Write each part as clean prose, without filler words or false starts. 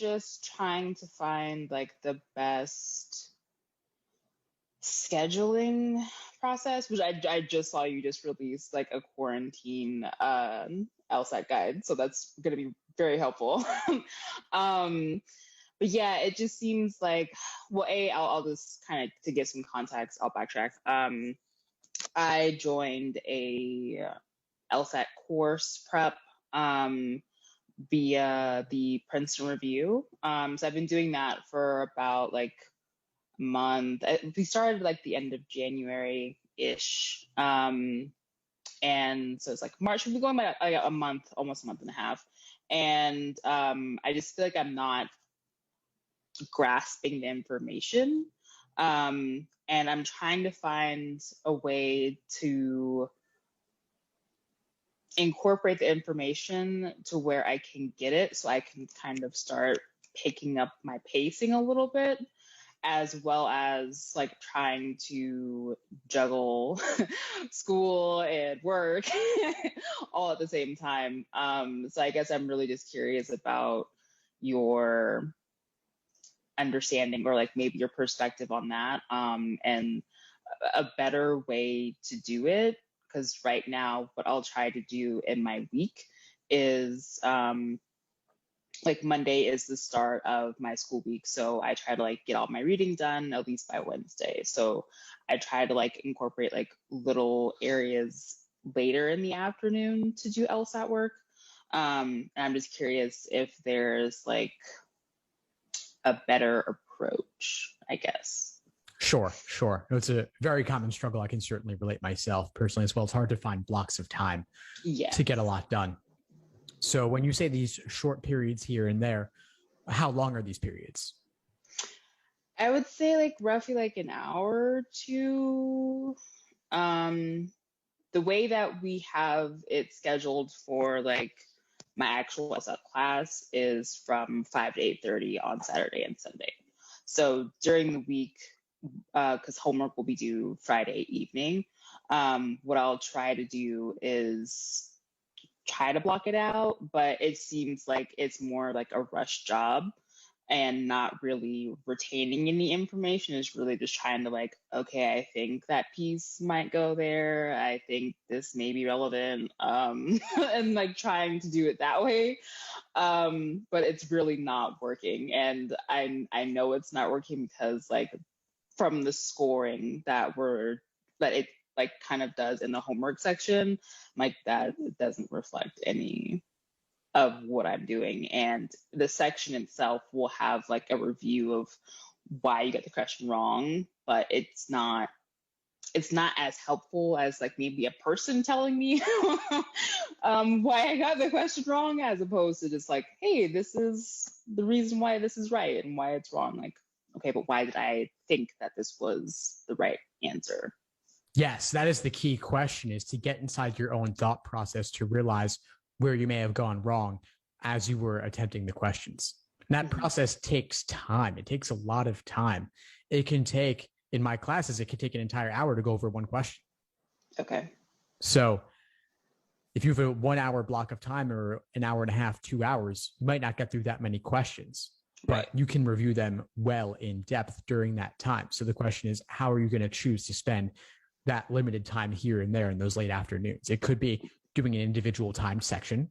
just trying to find like the best scheduling process, which I just saw you just released like a quarantine LSAT guide, so that's going to be very helpful. um, but yeah, it just seems like, well, I'll just kind of, to give some context, I'll backtrack. I joined a LSAT course prep via the Princeton Review. So I've been doing that for about like a month. We started like the end of January-ish. And so it's like March, we'll be going by like a month, almost a month and a half. And I just feel like I'm not grasping the information. And I'm trying to find a way to incorporate the information to where I can get it, so I can kind of start picking up my pacing a little bit, as well as like trying to juggle school and work all at the same time. So I guess I'm really just curious about your understanding, or like maybe your perspective on that, and a better way to do it. Because right now, what I'll try to do in my week is like Monday is the start of my school week. So I try to like get all my reading done at least by Wednesday. So I try to like incorporate like little areas later in the afternoon to do LSAT work. And I'm just curious if there's like a better approach, I guess. Sure. It's a very common struggle. I can certainly relate myself personally as well. It's hard to find blocks of time to get a lot done. So when you say these short periods here and there, how long are these periods? I would say like roughly like an hour or two. The way that we have it scheduled for like my actual LSAT class is from 5 to 8:30 on Saturday and Sunday. So during the week, because homework will be due Friday evening, what I'll try to do is try to block it out, but it seems like it's more like a rush job and not really retaining any information. Is really just trying to like, okay, I think that piece might go there. I think this may be relevant, and like trying to do it that way. But it's really not working. And I know it's not working because like from the scoring that it like kind of does in the homework section, like that it doesn't reflect any of what I'm doing. And the section itself will have like a review of why you got the question wrong, but it's not as helpful as like maybe a person telling me why I got the question wrong, as opposed to just like, hey, this is the reason why this is right and why it's wrong. Like, okay, but why did I think that this was the right answer? Yes, that is the key question, is to get inside your own thought process to realize where you may have gone wrong as you were attempting the questions. And that process takes time. It takes a lot of time. It can take, in my classes, it can take an entire hour to go over one question. Okay. So if you have a 1 hour block of time or an hour and a half, 2 hours, you might not get through that many questions, but you can review them well in depth during that time. So the question is, how are you going to choose to spend that limited time here and there in those late afternoons? It could be doing an individual timed section,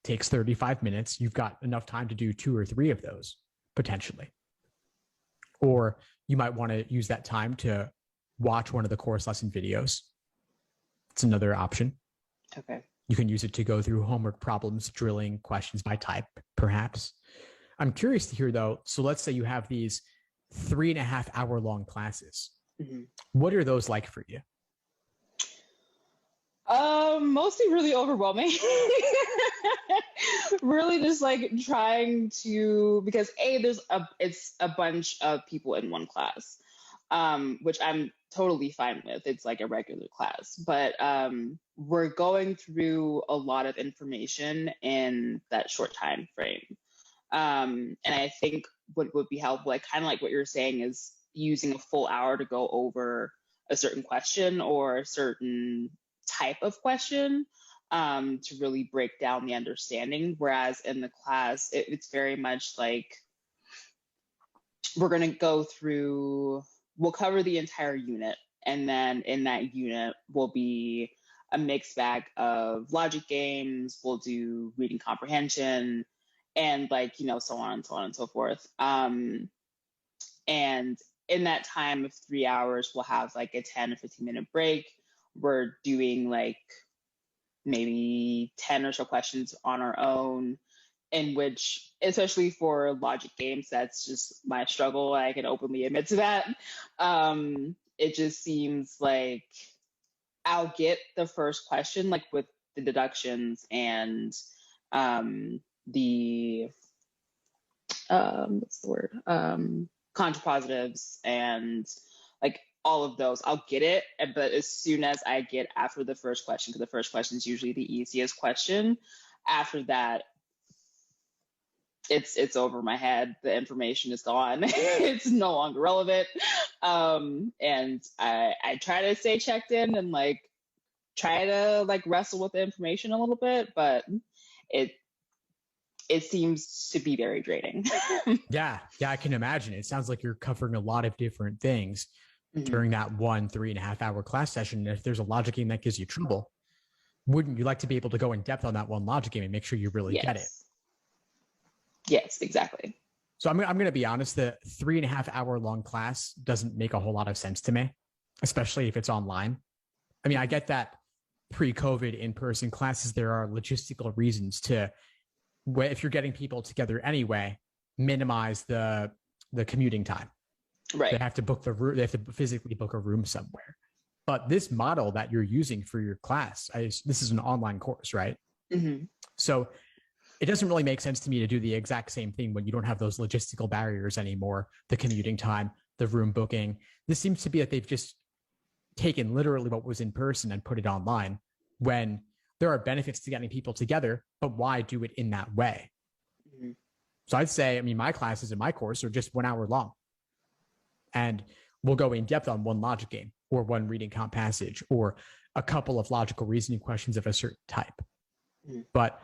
takes 35 minutes. You've got enough time to do 2 or 3 of those potentially. Or you might want to use that time to watch one of the course lesson videos. It's another option. Okay. You can use it to go through homework problems, drilling questions by type, perhaps. I'm curious to hear though, so let's say you have these 3.5 hour long classes. Mm-hmm. What are those like for you? Mostly really overwhelming. Really just like trying to, because it's a bunch of people in one class, which I'm totally fine with. It's like a regular class, but we're going through a lot of information in that short time frame. And I think what would be helpful, like kind of like what you're saying, is using a full hour to go over a certain question or a certain type of question, to really break down the understanding. Whereas in the class, it's very much like we're going to go through, we'll cover the entire unit. And then in that unit will be a mixed bag of logic games. We'll do reading comprehension and like, so on and so on and so forth. And in that time of 3 hours, we'll have like a 10 or 15-minute break. We're doing like maybe 10 or so questions on our own, in which, especially for logic games, that's just my struggle. I can openly admit to that. It just seems like I'll get the first question, like with the deductions and the what's the word? Contrapositives and like all of those. I'll get it, but as soon as I get after the first question, because the first question is usually the easiest question, after that, it's over my head. The information is gone. It's no longer relevant. And I try to stay checked in and like try to like wrestle with the information a little bit, but it seems to be very draining. Yeah, I can imagine. It sounds like you're covering a lot of different things during that 3.5 hour class session. And if there's a logic game that gives you trouble, wouldn't you like to be able to go in depth on that one logic game and make sure you really get it? Yes, exactly. So I'm going to be honest, the 3.5 hour long class doesn't make a whole lot of sense to me, especially if it's online. I mean, I get that pre-COVID in-person classes, there are logistical reasons to, if you're getting people together anyway, minimize the commuting time. Right. They have to book the room. They have to physically book a room somewhere. But this model that you're using for your class, this is an online course, right? Mm-hmm. So it doesn't really make sense to me to do the exact same thing when you don't have those logistical barriers anymore, the commuting time, the room booking. This seems to be that they've just taken literally what was in person and put it online, when there are benefits to getting people together, but why do it in that way? Mm-hmm. So I'd say, my classes in my course are just 1 hour long, and we'll go in depth on one logic game or one reading comp passage or a couple of logical reasoning questions of a certain type. Mm-hmm. But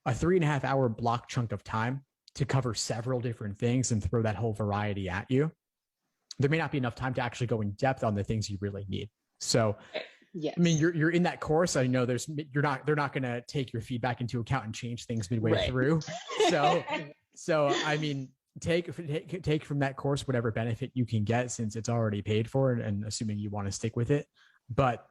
a 3.5 hour block chunk of time to cover several different things and throw that whole variety at you, there may not be enough time to actually go in depth on the things you really need. So, yes. I mean, you're in that course. I know they're not going to take your feedback into account and change things midway through. So I mean, take from that course whatever benefit you can get, since it's already paid for, and assuming you want to stick with it. But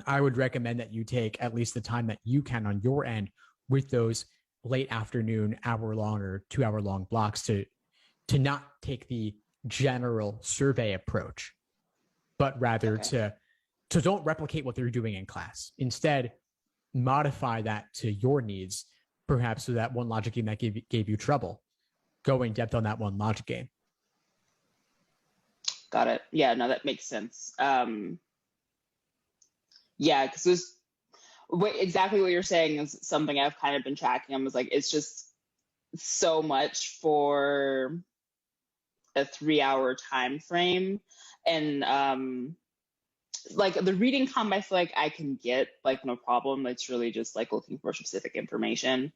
I would recommend that you take at least the time that you can on your end with those late afternoon, hour-long or 2-hour-long blocks to not take the general survey approach, but rather to don't replicate what they're doing in class. Instead, modify that to your needs, perhaps so that one logic game that gave you trouble, go in depth on that one logic game. Got it. Yeah, no, that makes sense. Yeah, because exactly what you're saying is something I've kind of been tracking. I was like, it's just so much for a 3-hour time frame. And like the reading comp, I feel like I can get like no problem. It's really just like looking for specific information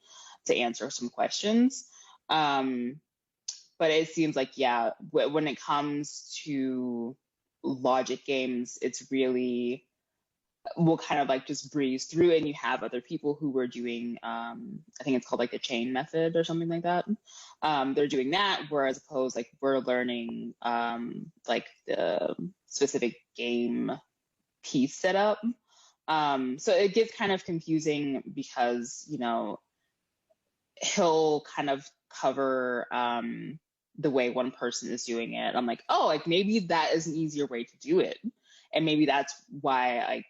to answer some questions. But it seems like, yeah, when it comes to logic games, it's really, we'll kind of like just breeze through it, and you have other people who were doing, I think it's called like the chain method or something like that. They're doing that, whereas opposed like we're learning like the specific game piece setup. So it gets kind of confusing because, he'll kind of cover the way one person is doing it. I'm like, oh, like maybe that is an easier way to do it. And maybe that's why like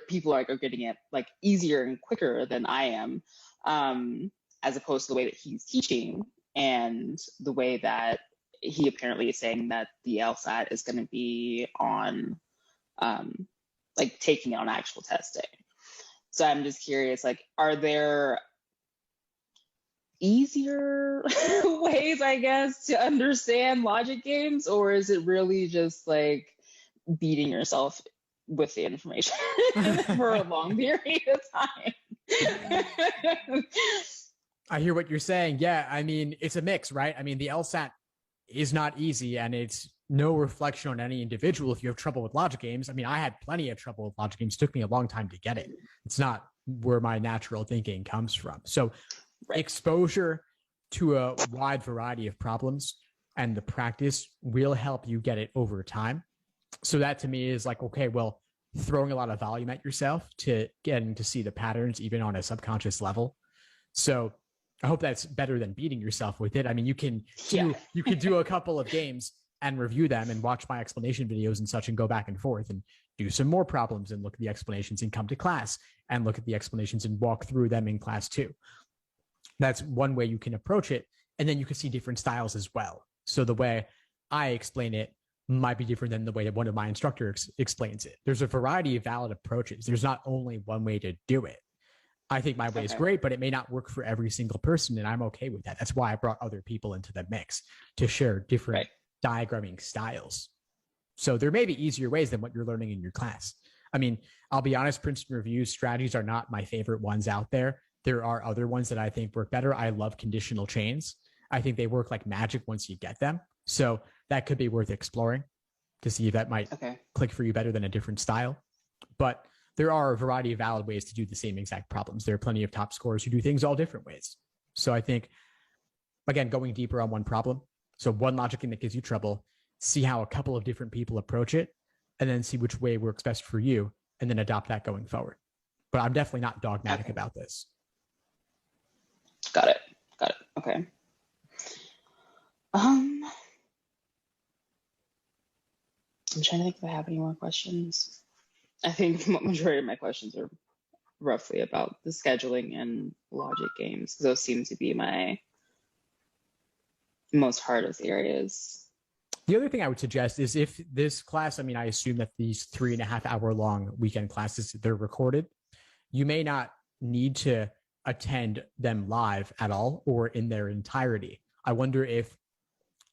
people are getting it like easier and quicker than I am, as opposed to the way that he's teaching and the way that he apparently is saying that the LSAT is going to be on, like taking it on actual testing. So I'm just curious, like, are there easier ways, I guess, to understand logic games, or is it really just like beating yourself with the information for a long period of time? I hear what you're saying. Yeah, I mean, it's a mix, right? I mean, the LSAT is not easy, and it's no reflection on any individual if you have trouble with logic games. I mean, I had plenty of trouble with logic games. It took me a long time to get it. It's not where my natural thinking comes from. So exposure to a wide variety of problems and the practice will help you get it over time. So that to me is like, okay, well, throwing a lot of volume at yourself to getting to see the patterns even on a subconscious level. So I hope that's better than beating yourself with it. I mean, you can do a couple of games and review them and watch my explanation videos and such and go back and forth and do some more problems and look at the explanations and come to class and look at the explanations and walk through them in class too. That's one way you can approach it. And then you can see different styles as well. So the way I explain it might be different than the way that one of my instructors explains it. There's a variety of valid approaches. There's not only one way to do it. I think my way is great, but it may not work for every single person, and I'm okay with that. That's why I brought other people into the mix to share different diagramming styles. So there may be easier ways than what you're learning in your class. I mean, I'll be honest, Princeton Review strategies are not my favorite ones out there. There are other ones that I think work better. I love conditional chains. I think they work like magic once you get them. So that could be worth exploring to see if that might click for you better than a different style. But there are a variety of valid ways to do the same exact problems. There are plenty of top scorers who do things all different ways. So I think, again, going deeper on one problem. So one logic game that gives you trouble, see how a couple of different people approach it, and then see which way works best for you, and then adopt that going forward. But I'm definitely not dogmatic about this. Got it. Okay. I'm trying to think if I have any more questions. I think the majority of my questions are roughly about the scheduling and logic games, because those seem to be my most hardest areas. The other thing I would suggest is if this class, I mean, I assume that these 3.5 hour long weekend classes, they're recorded. You may not need to attend them live at all or in their entirety. I wonder if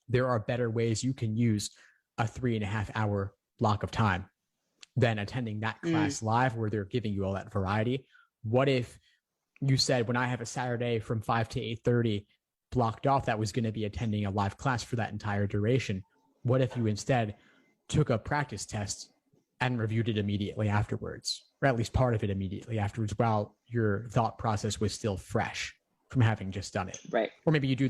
there are better ways you can use a 3.5 hour block of time than attending that class live where they're giving you all that variety. What if you said, when I have a Saturday from 5 to 8:30 blocked off, that was going to be attending a live class for that entire duration? What if you instead took a practice test and reviewed it immediately afterwards, or at least part of it immediately afterwards, while your thought process was still fresh from having just done it? Right. Or maybe you do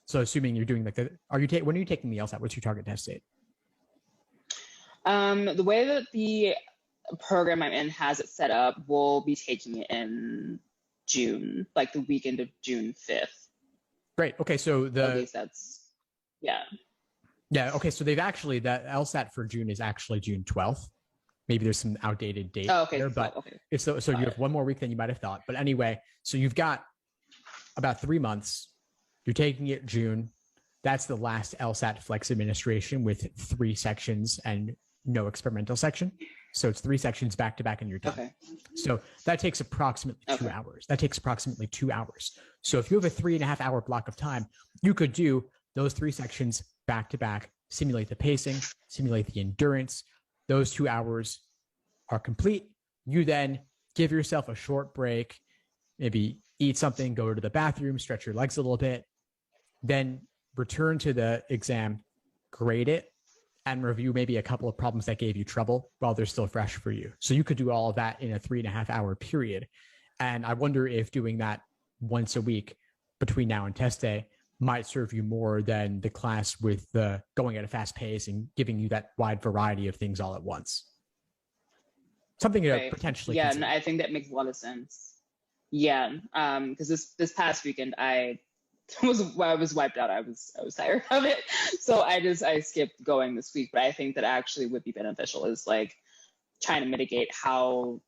so assuming you're doing like when are you taking the LSAT? What's your target test date? The way that the program I'm in has it set up, we'll be taking it in June, like the weekend of June 5th. Great. Okay. So at least that's, Yeah. Okay. So that LSAT for June is actually June 12th. Maybe there's some outdated date there, but it's so you have one more week than you might have thought. But anyway, so you've got about 3 months. You're taking it June. That's the last LSAT Flex administration with 3 sections and no experimental section. So it's 3 sections back to back and you're done. Okay. So that takes approximately 2 hours. So if you have a 3.5 hour block of time, you could do those 3 sections back to back, simulate the pacing, simulate the endurance. Those 2 hours are complete. You then give yourself a short break, maybe eat something, go to the bathroom, stretch your legs a little bit, then return to the exam, grade it, and review maybe a couple of problems that gave you trouble while they're still fresh for you. So you could do all of that in a 3.5 hour period. And I wonder if doing that once a week between now and test day might serve you more than the class with the going at a fast pace and giving you that wide variety of things all at once. Something to potentially consider. And I think that makes a lot of sense. Yeah, because this past weekend I was wiped out. I was tired of it, so I skipped going this week. But I think that actually would be beneficial is like trying to mitigate how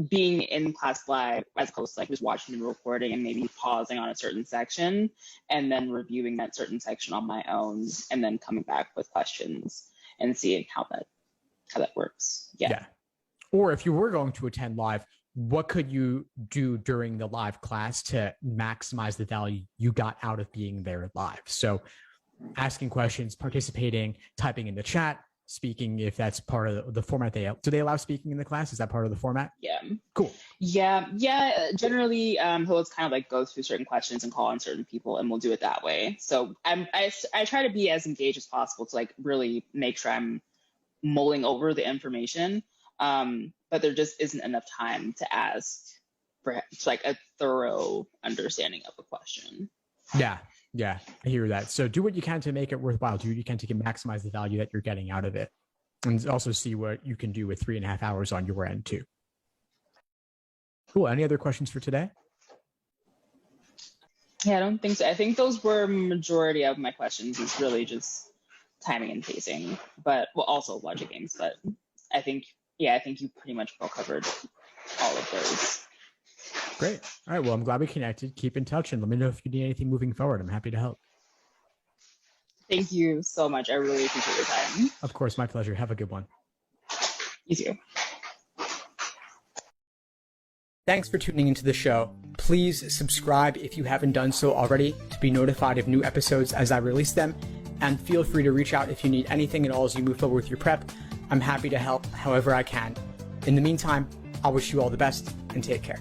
being in class live as opposed to like just watching the recording and maybe pausing on a certain section and then reviewing that certain section on my own and then coming back with questions and seeing how that works. Yeah. Or if you were going to attend live, what could you do during the live class to maximize the value you got out of being there live? So asking questions, participating, typing in the chat, speaking if that's part of the format do they allow speaking in the class? Is that part of the format? Yeah. Cool. Yeah. Generally, he'll kind of like go through certain questions and call on certain people, and we'll do it that way. So I try to be as engaged as possible to like really make sure I'm mulling over the information. But there just isn't enough time to ask for like a thorough understanding of a question. Yeah, I hear that. So do what you can to make it worthwhile. Do what you can to maximize the value that you're getting out of it. And also see what you can do with 3.5 hours on your end too. Cool. Any other questions for today? Yeah, I don't think so. I think those were majority of my questions. Is really just timing and pacing, but well, also logic games. But I think you pretty much well covered all of those. Great. All right. Well, I'm glad we connected. Keep in touch and let me know if you need anything moving forward. I'm happy to help. Thank you so much. I really appreciate your time. Of course, my pleasure. Have a good one. You too. Thanks for tuning into the show. Please subscribe if you haven't done so already to be notified of new episodes as I release them. And feel free to reach out if you need anything at all as you move forward with your prep. I'm happy to help however I can. In the meantime, I'll wish you all the best and take care.